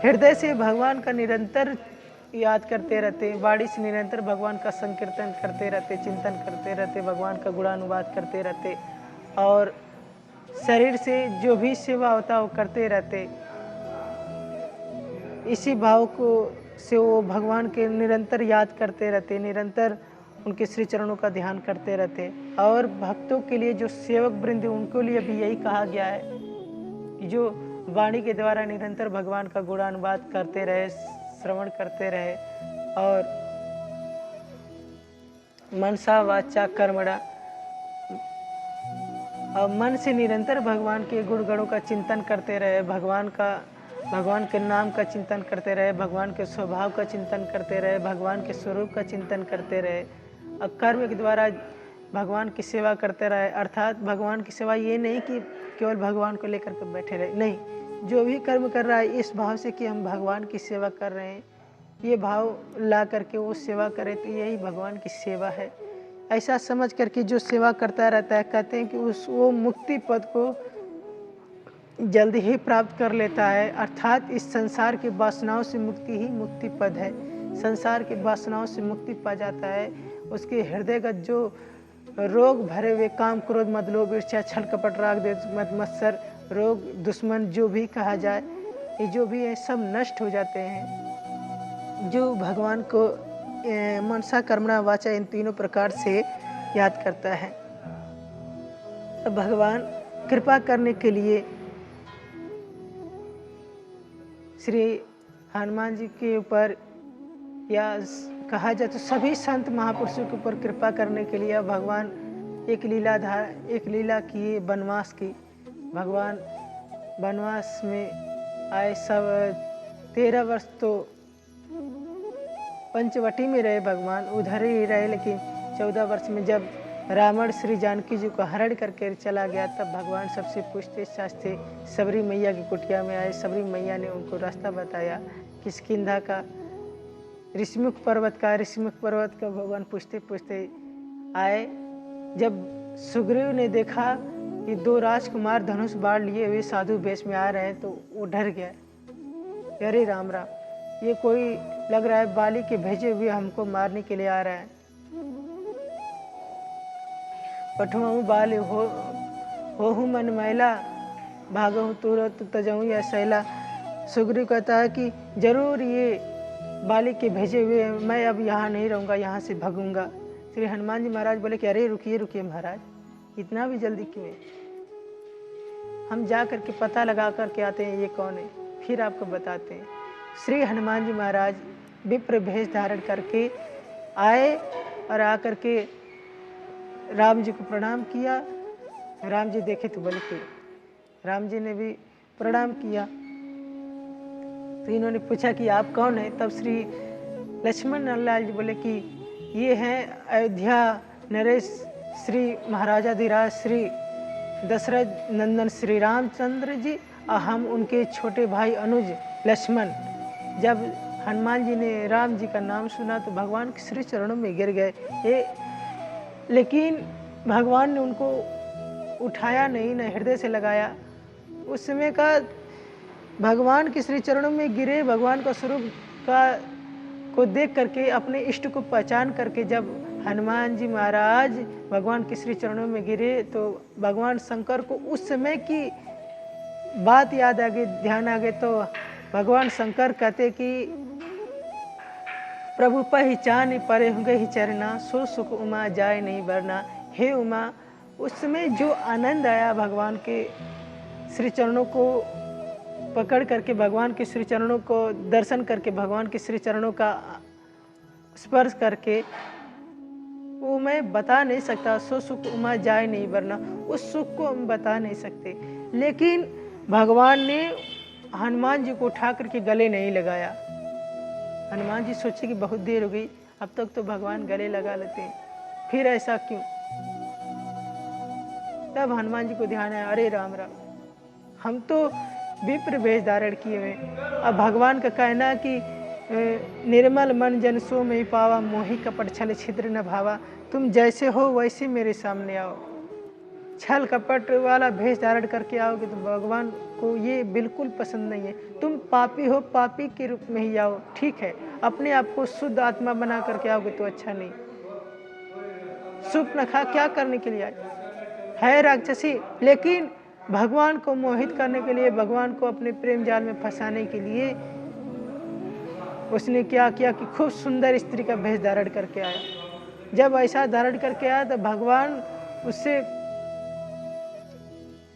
हृदय से भगवान का निरंतर याद करते रहते, वाणी से निरंतर भगवान का संकीर्तन करते रहते, चिंतन करते रहते, भगवान का गुणानुवाद करते रहते और शरीर से जो भी सेवा होता वो करते रहते। इसी भाव को से वो भगवान के निरंतर याद करते रहते, निरंतर उनके श्री चरणों का ध्यान करते रहते। और भक्तों के लिए जो सेवक वृंद उनके लिए भी यही कहा गया है कि जो वाणी के द्वारा निरंतर भगवान का गुणानुवाद करते रहे, श्रवण करते रहे और मनसा वाचा कर्मणा और मन से निरंतर भगवान के गुण गणों का चिंतन करते रहे, भगवान के नाम का चिंतन करते रहे, भगवान के स्वभाव का चिंतन करते रहे, भगवान के स्वरूप का चिंतन करते रहे और कर्म के द्वारा भगवान की सेवा करते रहे। अर्थात भगवान की सेवा ये नहीं कि केवल भगवान को लेकर के बैठे रहे, नहीं, जो भी कर्म कर रहा है इस भाव से कि हम भगवान की सेवा कर रहे हैं, ये भाव ला करके वो सेवा करे तो यही भगवान की सेवा है। ऐसा समझ करके जो सेवा करता रहता है, कहते हैं कि वो मुक्ति पद को जल्दी ही प्राप्त कर लेता है। अर्थात इस संसार की वासनाओं से मुक्ति ही मुक्ति पद है। संसार की वासनाओं से मुक्ति पा जाता है। उसके हृदयगत जो रोग भरे हुए काम, क्रोध, मद, लोभ, ईर्ष्या, छल, कपट, राग, द्वेष, मद, मत्सर, रोग, दुश्मन जो भी कहा जाए, ये जो भी है सब नष्ट हो जाते हैं। जो भगवान को मनसा कर्मणा वाचा इन तीनों प्रकार से याद करता है। तो भगवान कृपा करने के लिए श्री हनुमान जी के ऊपर या कहा जाए तो सभी संत महापुरुषों के ऊपर कृपा करने के लिए भगवान एक लीला किए, वनवास की। भगवान वनवास में आए, सब 13 वर्ष तो पंचवटी में रहे, भगवान उधर ही रहे। लेकिन 14 वर्ष में जब रावण श्री जानकी जी को हरण करके चला गया, तब भगवान सबसे पूछते साछते सबरी मैया की कुटिया में आए। सबरी मैया ने उनको रास्ता बताया, किष्किंधा का, ऋषिमुख पर्वत का भगवान पूछते पूछते आए। जब सुग्रीव ने देखा कि 2 राजकुमार धनुष बाढ़ लिए हुए साधु वेश में आ रहे हैं, तो वो डर गया। अरे राम राम, ये कोई लग रहा है बाली के भेजे हुए हमको मारने के लिए आ रहा है। पठमऊ बाल हो मन मैला, भागहूँ तुरत तजऊँ या सैला। सुग्रीव कहता है कि जरूर ये बाली के भेजे हुए, मैं अब यहाँ नहीं रहूँगा, यहाँ से भागूंगा। श्री हनुमान जी महाराज बोले कि अरे रुकिए रुकिए महाराज, इतना भी जल्दी क्यों है? हम जा कर के पता लगा कर के आते हैं ये कौन है, फिर आपको बताते हैं। श्री हनुमान जी महाराज विप्र भेष धारण करके आए और आकर के राम जी को प्रणाम किया। राम जी देखे तो बोले कि राम जी ने भी प्रणाम किया। तो इन्होंने पूछा कि आप कौन हैं? तब श्री लक्ष्मण लाल जी बोले कि ये हैं अयोध्या नरेश श्री महाराजाधिराज श्री दशरथ नंदन श्री रामचंद्र जी, और हम उनके छोटे भाई अनुज लक्ष्मण। जब हनुमान जी ने राम जी का नाम सुना तो भगवान के श्री चरणों में गिर गए। लेकिन भगवान ने उनको उठाया नहीं, न हृदय से लगाया। उस समय का भगवान के श्री चरणों में गिरे, भगवान का स्वरूप को देख करके, अपने इष्ट को पहचान करके जब हनुमान जी महाराज भगवान के श्री चरणों में गिरे, तो भगवान शंकर को उस समय की बात याद आ गई, ध्यान आ गए। तो भगवान शंकर कहते कि प्रभु पहचान परे होंगे ही चरना, सो सुख उमा जाए नहीं बरना। हे उमा, उस समय जो आनंद आया भगवान के श्री चरणों को पकड़ करके, भगवान के श्री चरणों को दर्शन करके, भगवान के श्री चरणों का स्पर्श करके, वो मैं बता नहीं सकता। सो सुख उमा जाए नहीं वरना, उस सुख को हम बता नहीं सकते। लेकिन भगवान ने हनुमान जी को उठा करके गले नहीं लगाया। हनुमान जी सोचे कि बहुत देर हो गई, अब तक तो भगवान गले लगा लेते हैं, फिर ऐसा क्यों? तब हनुमान जी को ध्यान आया, अरे राम राम, हम तो विप्र वेश धारण किए हुए। अब भगवान का कहना कि निर्मल मन जन सो में पावा, मोहि कपट छल छिद्र न भावा। तुम जैसे हो वैसे मेरे सामने आओ, छल कपट वाला भेष धारण करके आओगे तो भगवान को ये बिल्कुल पसंद नहीं है। तुम पापी हो, पापी के रूप में ही आओ, ठीक है। अपने आप को शुद्ध आत्मा बना करके आओगे तो अच्छा नहीं। सूप न खा क्या करने के लिए आए है राक्षसी, लेकिन भगवान को मोहित करने के लिए, भगवान को अपने प्रेम जाल में फंसाने के लिए उसने क्या किया कि खूब सुंदर स्त्री का भेष धारण करके आया। जब ऐसा धारण करके आया तो भगवान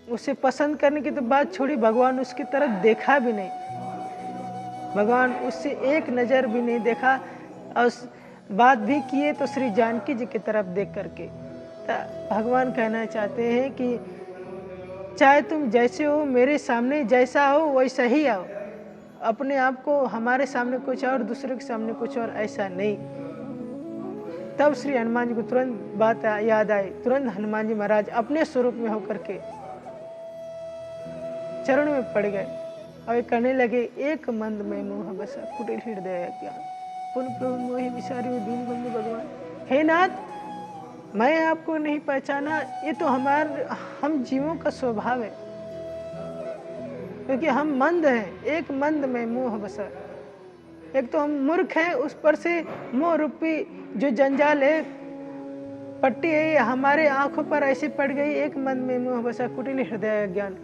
उसे पसंद करने की तो बात छोड़ी, भगवान उसकी तरफ देखा भी नहीं। भगवान उससे एक नज़र भी नहीं देखा और बात भी किए तो श्री जानकी जी की तरफ देख करके। भगवान कहना चाहते हैं कि चाहे तुम जैसे हो, मेरे सामने जैसा हो वैसा ही आओ। अपने आप को हमारे सामने कुछ और, दूसरे के सामने कुछ और, ऐसा नहीं। तब श्री हनुमान जी को तुरंत बात याद आई। तुरंत हनुमान जी महाराज अपने स्वरूप में होकर के चरण में पड़ गए और कहने लगे, एक मंद में मोह बसा कुटिल हृदय ज्ञान पुन प्रभु मोहि विसारी दीन बंधु भगवान। हे नाथ, मैं आपको नहीं पहचाना, ये तो हम जीवों का स्वभाव है, क्योंकि हम मंद हैं। एक मंद में मोह बसा, एक तो हम मूर्ख हैं, उस पर से मोह रूपी जो जंजाल है, पट्टी है, ये हमारे आंखों पर ऐसे पड़ गई। एक मंद में मोह बसा कुटिल हृदय अज्ञान,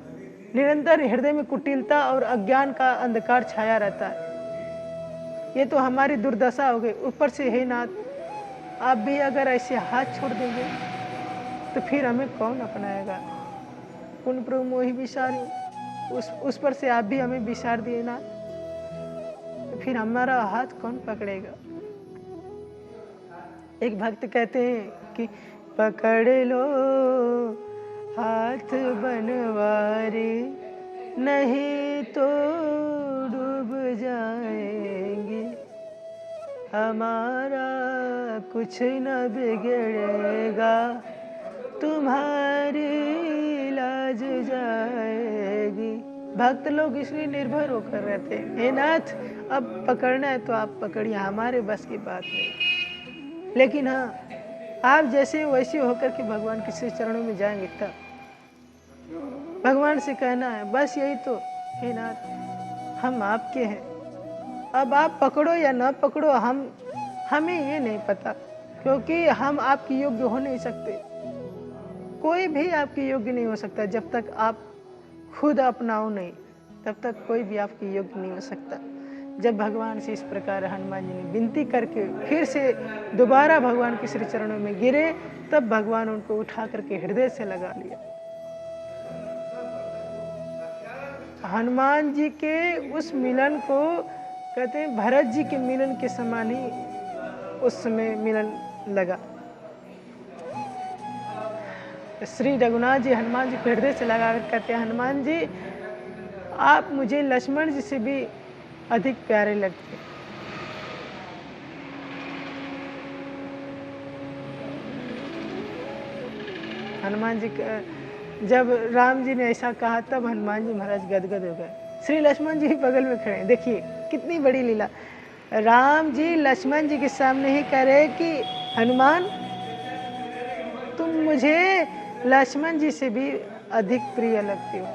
निरंतर हृदय में कुटिलता और अज्ञान का अंधकार छाया रहता है। ये तो हमारी दुर्दशा हो गई। ऊपर से हे नाथ, आप भी अगर ऐसे हाथ छोड़ देंगे तो फिर हमें कौन अपनाएगा। पुन प्रभु मोहि विसारी, उस पर से आप भी हमें विसार दिए ना, तो फिर हमारा हाथ कौन पकड़ेगा। एक भक्त कहते हैं कि पकड़ लो हाथ बनवारे, नहीं तो डूब जाएंगे, हमारा कुछ न बिगड़ेगा, तुम्हारी लाज जाएगी। भक्त लोग इसलिए निर्भर होकर रहते हैं, हे नाथ अब पकड़ना है तो आप पकड़िए, हमारे बस की बात नहीं। लेकिन हाँ, आप जैसे वैसे होकर के भगवान के श्री चरणों में जाएंगे तब भगवान से कहना है बस यही तो, हे नाथ हम आपके हैं, अब आप पकड़ो या ना पकड़ो हमें ये नहीं पता, क्योंकि हम आपके योग्य हो नहीं सकते। कोई भी आपके योग्य नहीं हो सकता। जब तक आप खुद अपनाओ नहीं, तब तक कोई भी आपके योग्य नहीं हो सकता। जब भगवान से इस प्रकार हनुमान जी ने विनती करके फिर से दोबारा भगवान के श्री चरणों में गिरे, तब भगवान उनको उठा करके हृदय से लगा लिया। हनुमान जी के उस मिलन को कहते हैं भरत जी के मिलन के समान ही उस समय मिलन लगा। श्री रघुनाथ जी हनुमान जी को हृदय से लगा कर कहते हैं, हनुमान जी आप मुझे लक्ष्मण जी से भी अधिक प्यारे लगते। हनुमान जी जब राम जी ने ऐसा कहा तब हनुमान जी महाराज गदगद हो गए। श्री लक्ष्मण जी बगल में खड़े हैं। देखिए कितनी बड़ी लीला। राम जी लक्ष्मण जी के सामने ही कह रहे कि हनुमान तुम मुझे लक्ष्मण जी से भी अधिक प्रिय लगते हो।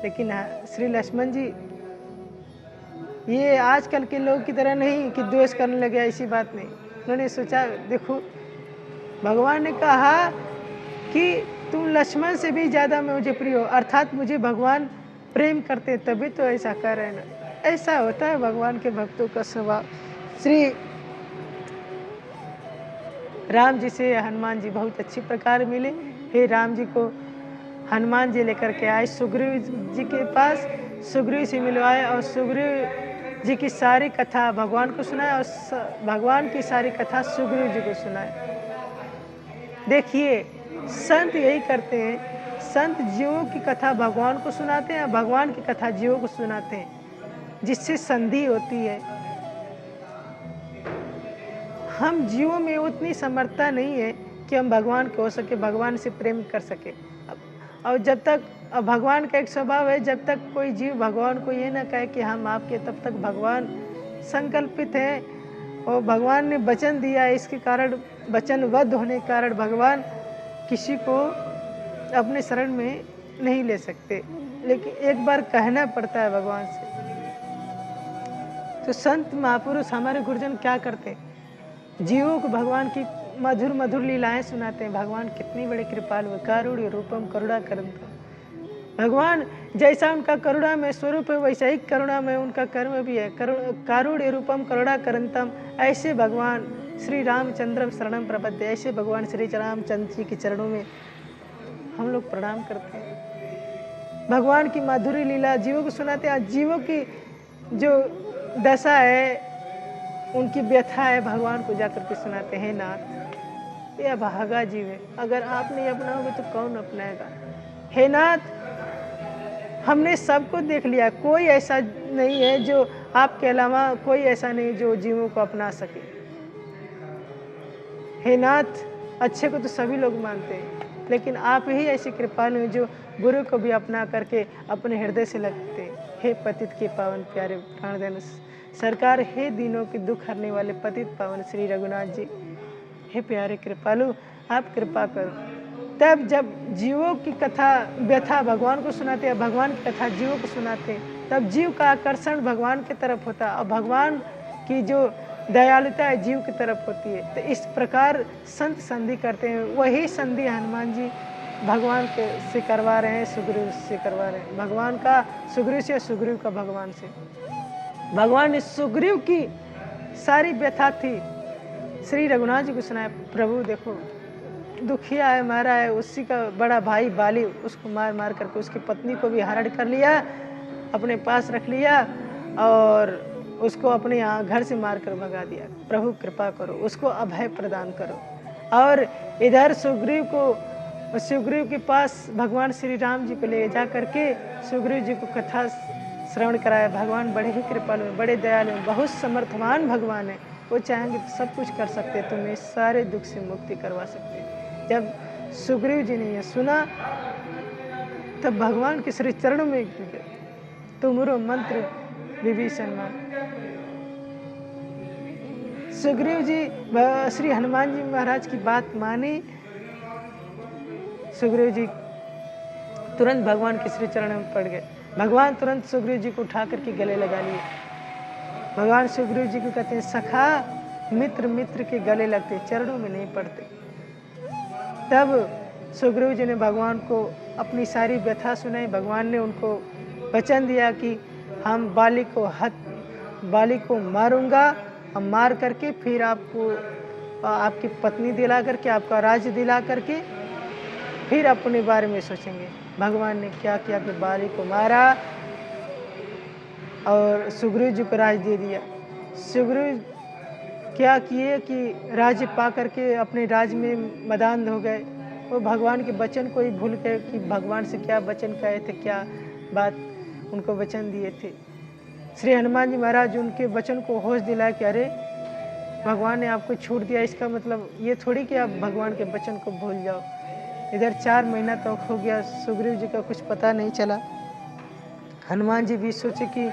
लेकिन श्री लक्ष्मण जी ये आजकल के लोग की तरह नहीं कि द्वेष करने लगे, ऐसी बात नहीं। उन्होंने सोचा देखो भगवान ने कहा कि तुम लक्ष्मण से भी ज़्यादा मुझे प्रिय हो, अर्थात मुझे भगवान प्रेम करते तभी तो ऐसा कर रहे ना। ऐसा होता है भगवान के भक्तों का स्वभाव। श्री राम जी से हनुमान जी बहुत अच्छी प्रकार मिले। फिर राम जी को हनुमान जी लेकर के आए सुग्रीव जी के पास, सुग्रीव से मिलवाए और सुग्रीव जी की सारी कथा भगवान को सुनाए और भगवान की सारी कथा सुग्रीव जी को सुनाए। देखिए संत यही करते हैं, संत जीवों की कथा भगवान को सुनाते हैं, भगवान की कथा जीवों को सुनाते हैं, जिससे संधि होती है। हम जीवों में उतनी समर्थता नहीं है कि हम भगवान को हो सके, भगवान से प्रेम कर सके। और जब तक भगवान का एक स्वभाव है, जब तक कोई जीव भगवान को ये ना कहे कि हम आपके, तब तक भगवान संकल्पित हैं और भगवान ने वचन दिया है। इसके कारण वचनबद्ध होने के कारण भगवान किसी को अपने शरण में नहीं ले सकते, लेकिन एक बार कहना पड़ता है भगवान से। तो संत महापुरुष हमारे गुरुजन क्या करते हैं? जीवों को भगवान की मधुर मधुर लीलाएं सुनाते हैं। भगवान कितनी बड़ी कृपालु है। कारुण्य रूपम करुणाकरंतम। भगवान जैसा उनका करुणामय स्वरूप है वैसा ही करुणामय उनका कर्म भी है। कारुण्य रूपम करुणाकरंतम। ऐसे भगवान श्री रामचंद्रम शरणम प्रपद्ये, ऐसे भगवान श्री रामचंद्र जी के चरणों में हम लोग प्रणाम करते हैं। भगवान की माधुरी लीला जीवों को सुनाते हैं। जीवों की जो दशा है, उनकी व्यथा है, भगवान को जाकर के सुनाते हैं। नाथ, यह भागा जीव है, अगर आप नहीं अपनाओगे तो कौन अपनाएगा? हे नाथ, हमने सबको देख लिया, कोई ऐसा नहीं है जो आपके अलावा कोई ऐसा नहीं जो जीवों को अपना सके। हे नाथ, अच्छे को तो सभी लोग मानते हैं, लेकिन आप ही ऐसी कृपालु हैं जो बुरे को भी अपना करके अपने हृदय से लगते हैं। हे पतित के पावन प्यारे प्राणधन सरकार, हे दीनों के दुख हरने वाले पतित पावन श्री रघुनाथ जी, हे प्यारे कृपालु, आप कृपा करो। तब जब जीवों की कथा व्यथा भगवान को सुनाते हैं, भगवान की कथा जीवों को सुनाते हैं, तब जीव का आकर्षण भगवान की तरफ होता है और भगवान की जो दयालुता है जीव की तरफ होती है। तो इस प्रकार संत संधि करते हैं। वही संधि हनुमान जी भगवान के से करवा रहे हैं, सुग्रीव से करवा रहे हैं। भगवान का सुग्रीव से, सुग्रीव का भगवान से। भगवान ने सुग्रीव की सारी व्यथा थी श्री रघुनाथ जी को सुनाया। प्रभु देखो, दुखिया है, मारा है, उसी का बड़ा भाई बाली, उसको मार मार करके उसकी पत्नी को भी हरण कर लिया, अपने पास रख लिया और उसको अपने यहाँ घर से मार कर भगा दिया। प्रभु कृपा करो, उसको अभय प्रदान करो। और इधर सुग्रीव के पास भगवान श्री राम जी को ले जा करके सुग्रीव जी को कथा श्रवण कराया। भगवान बड़े ही कृपालु हैं, बड़े दयालु हैं, बहुत समर्थवान भगवान है। वो चाहेंगे तो सब कुछ कर सकते हैं, तुम्हें सारे दुख से मुक्ति करवा सकते हैं। जब सुग्रीव जी ने यह सुना तब भगवान के श्री चरणों में गिर गए। तुमरो मंत्र विभीषण मान। सुग्रीव जी श्री हनुमान जी महाराज की बात मानी। सुग्रीव जी तुरंत भगवान के श्री चरणों में पड़ गए। भगवान तुरंत सुग्रीव जी को उठा करके गले लगा लिए। भगवान सुग्रीव जी को कहते हैं, सखा मित्र मित्र के गले लगते, चरणों में नहीं पड़ते। तब सुग्रीव जी ने भगवान को अपनी सारी व्यथा सुनाई। भगवान ने उनको वचन दिया कि हम बाली को मारूंगा, हम मार करके फिर आपको आपकी पत्नी दिला करके, आपका राज्य दिला करके फिर अपने बारे में सोचेंगे। भगवान ने क्या किया कि बाली को मारा और सुग्रीव जी को राज दे दिया। सुग्रीव क्या किए कि राज्य पा करके अपने राज्य में मदान हो गए। वो भगवान के वचन को ही भूल गए कि भगवान से क्या वचन कहे थे, क्या बात उनको वचन दिए थे। श्री हनुमान जी महाराज उनके वचन को होश दिलाया कि अरे भगवान ने आपको छूट दिया, इसका मतलब ये थोड़ी कि आप भगवान के वचन को भूल जाओ। इधर 4 महीना तक हो गया, सुग्रीव जी का कुछ पता नहीं चला। हनुमान जी भी सोचे कि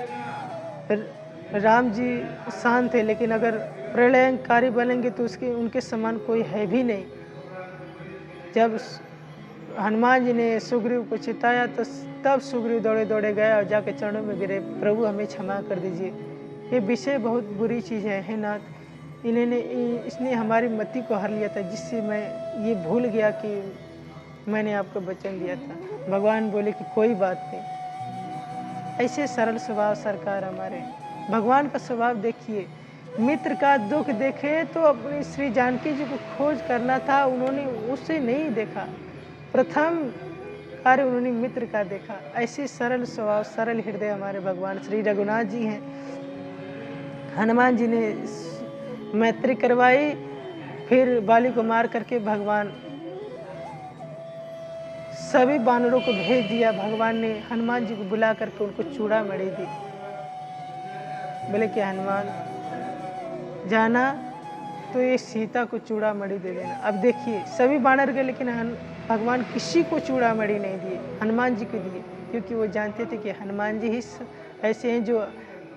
राम जी शांत है, लेकिन अगर प्रलयंकारी बनेंगे तो उनके समान कोई है भी नहीं। जब हनुमान जी ने सुग्रीव को चिताया तो तब सुग्रीव दौड़े दौड़े गए और जाके चरणों में गिरे, प्रभु हमें क्षमा कर दीजिए, ये विषय बहुत बुरी चीज़ है। हे नाथ, इसने हमारी मति को हर लिया था, जिससे मैं ये भूल गया कि मैंने आपको वचन दिया था। भगवान बोले कि कोई बात नहीं। ऐसे सरल स्वभाव सरकार हमारे। भगवान का स्वभाव देखिए, मित्र का दुख देखे तो अपनी श्री जानकी जी को खोज करना था, उन्होंने उसे नहीं देखा। प्रथम कार्य उन्होंने मित्र का देखा। ऐसे सरल स्वभाव सरल हृदय हमारे भगवान श्री रघुनाथ जी हैं। हनुमान जी ने मैत्री करवाई, फिर बाली को मार करके भगवान सभी बानरों को भेज दिया। भगवान ने हनुमान जी को बुला करके उनको चूड़ा मणि दी। बोले कि हनुमान जाना तो ये सीता को चूड़ा मणि दे देना। अब देखिए सभी बानर गए, लेकिन भगवान किसी को चूड़ा मणि नहीं दिए, हनुमान जी को दिए, क्योंकि वो जानते थे कि हनुमान जी ही ऐसे हैं जो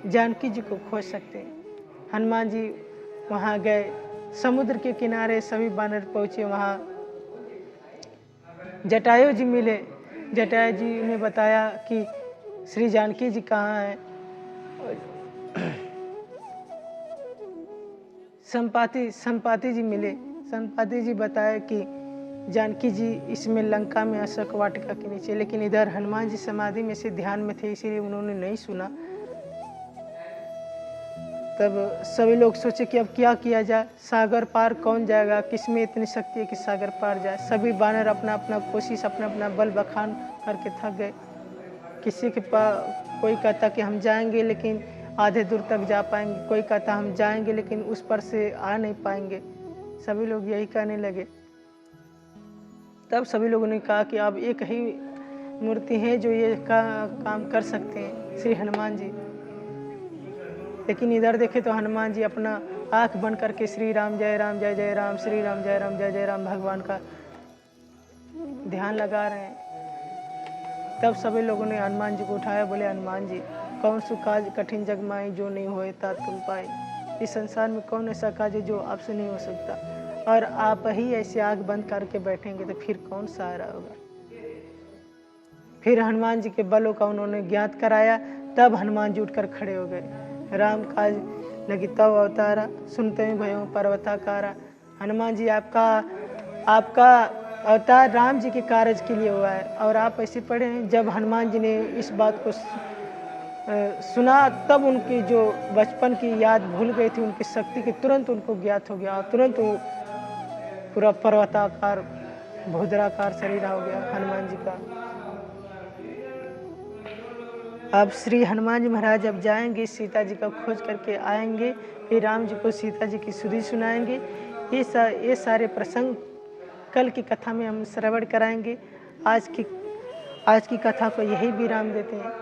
जानकी जी को खोज सकते हैं। हनुमान जी वहाँ गए, समुद्र के किनारे सभी बानर पहुँचे। वहाँ जटायु जी मिले। जटायु जी ने बताया कि श्री जानकी जी कहाँ हैं। संपाति जी मिले। संपाति जी बताया कि जानकी जी इसमें लंका में अशोक वाटिका के नीचे, लेकिन इधर हनुमान जी समाधि में से ध्यान में थे, इसीलिए उन्होंने नहीं सुना। तब सभी लोग सोचे कि अब क्या किया जाए, सागर पार कौन जाएगा, किसमें इतनी शक्ति है कि सागर पार जाए। सभी बानर अपना अपना कोशिश, अपना अपना बल बखान करके थक गए। किसी के पास कोई कहता कि हम जाएंगे लेकिन आधे दूर तक जा पाएंगे, कोई कहता हम जाएंगे लेकिन उस पर से आ नहीं पाएंगे। सभी लोग यही कहने लगे। तब सभी लोगों ने कहा कि अब एक ही मूर्ति है जो ये काम कर सकते हैं, श्री हनुमान जी। लेकिन इधर देखे तो हनुमान जी अपना आंख बंद करके श्री राम जय राम जय जय राम, श्री राम जय राम जय जय राम भगवान का ध्यान लगा रहे हैं। तब सभी लोगों ने हनुमान जी को उठाया, बोले हनुमान जी कौन सु काज कठिन जग माई, जो नहीं होए तात तुम पाए। इस संसार में कौन ऐसा काज है जो आपसे नहीं हो सकता, और आप ही ऐसे आंख बंद करके बैठेंगे तो फिर कौन सहारा होगा। फिर हनुमान जी के बलों का उन्होंने ज्ञात कराया। तब हनुमान जी उठकर खड़े हो गए। राम काज लगी तव अवतारा, सुनते ही भयो पर्वताकारा। हनुमान जी आपका अवतार राम जी के कार्य के लिए हुआ है। और आप ऐसे पढ़े हैं, जब हनुमान जी ने इस बात को सुना तब उनकी जो बचपन की याद भूल गई थी, उनकी शक्ति की तुरंत उनको ज्ञात हो गया और तुरंत वो पूरा पर्वताकार भुजराकार शरीर हो गया हनुमान जी का। अब श्री हनुमान जी महाराज अब जाएंगे, सीता जी का खोज करके आएंगे, फिर राम जी को सीता जी की सुधि सुनाएंगे। ये सारे प्रसंग कल की कथा में हम श्रवण कराएंगे। आज की कथा को यही विराम देते हैं,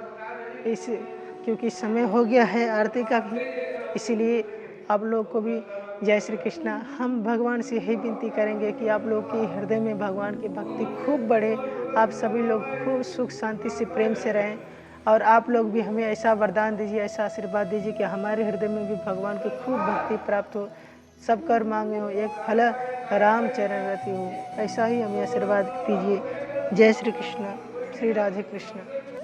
क्योंकि समय हो गया है आरती का भी। इसीलिए आप लोग को भी जय श्री कृष्णा। हम भगवान से यही विनती करेंगे कि आप लोग के हृदय में भगवान की भक्ति खूब बढ़े, आप सभी लोग खूब सुख शांति से प्रेम से रहें, और आप लोग भी हमें ऐसा वरदान दीजिए, ऐसा आशीर्वाद दीजिए कि हमारे हृदय में भी भगवान की खूब भक्ति प्राप्त हो, सब कर मांगे हो, एक फल राम चरण रति हो। ऐसा ही हमें आशीर्वाद दीजिए। जय श्री कृष्ण, श्री राधे कृष्ण।